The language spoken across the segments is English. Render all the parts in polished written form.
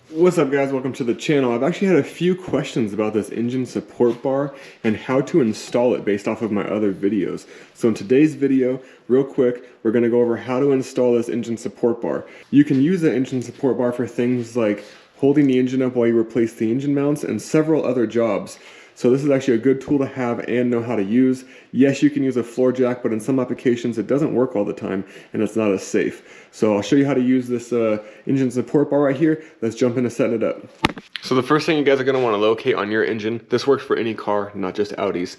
What's up guys, welcome to the channel. I've actually had a few questions about this engine support bar and how to install it based off of my other videos. So in today's video, real quick, we're going to go over how to install this engine support bar. You can use the engine support bar for things like holding the engine up while you replace the engine mounts and several other jobs. So this is actually a good tool to have and know how to use. Yes, you can use a floor jack, but in some applications it doesn't work all the time and it's not as safe. So I'll show you how to use this engine support bar right here. Let's jump into setting it up. So the first thing you guys are gonna wanna locate on your engine, this works for any car, not just Audis.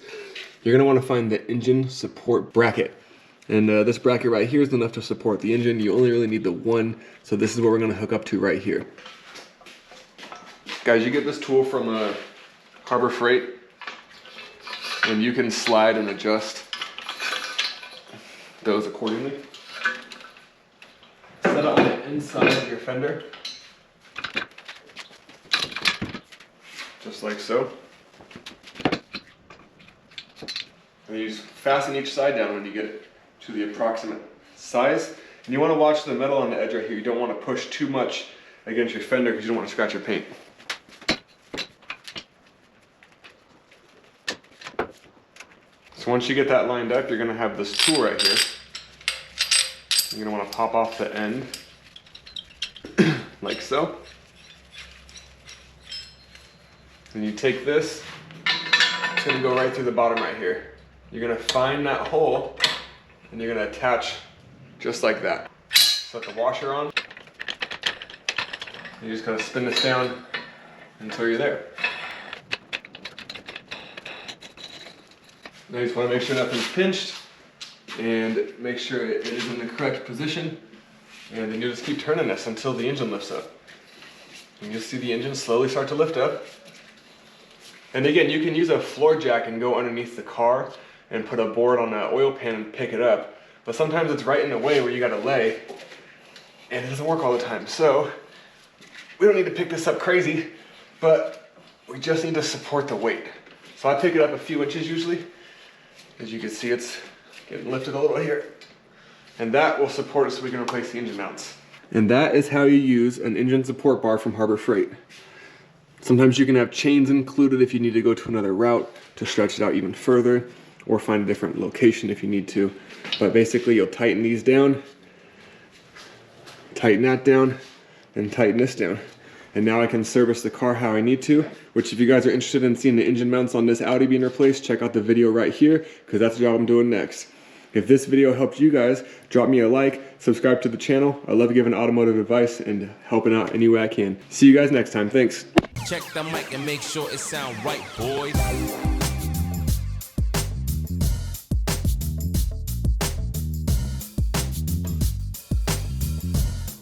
You're gonna wanna find the engine support bracket. And this bracket right here is enough to support the engine. You only really need the one, so this is what we're gonna hook up to right here. Guys, you get this tool from Harbor Freight, and you can slide and adjust those accordingly. Set it on the inside of your fender, just like so. And you just fasten each side down when you get it to the approximate size. And you want to watch the metal on the edge right here. You don't want to push too much against your fender because you don't want to scratch your paint. So once you get that lined up, you're going to have this tool right here. You're going to want to pop off the end, like so. And you take this, it's going to go right through the bottom right here. You're going to find that hole, and you're going to attach just like that. Set the washer on. You just got to spin this down until you're there. Now you just want to make sure nothing's pinched and make sure it is in the correct position, and then you just keep turning this until the engine lifts up. And you'll see the engine slowly start to lift up. And again, you can use a floor jack and go underneath the car and put a board on the oil pan and pick it up, but sometimes it's right in the way where you got to lay and it doesn't work all the time. So we don't need to pick this up crazy, but we just need to support the weight. So I pick it up a few inches usually. As you can see, it's getting lifted a little here. And that will support it so we can replace the engine mounts. And that is how you use an engine support bar from Harbor Freight. Sometimes you can have chains included if you need to go to another route to stretch it out even further, or find a different location if you need to. But basically you'll tighten these down, tighten that down, and tighten this down. And now I can service the car how I need to, which if you guys are interested in seeing the engine mounts on this Audi being replaced, check out the video right here, because that's the job I'm doing next. If this video helped you guys, drop me a like, subscribe to the channel. I love giving automotive advice and helping out any way I can. See you guys next time, thanks. Check the mic and make sure it sound right, boys.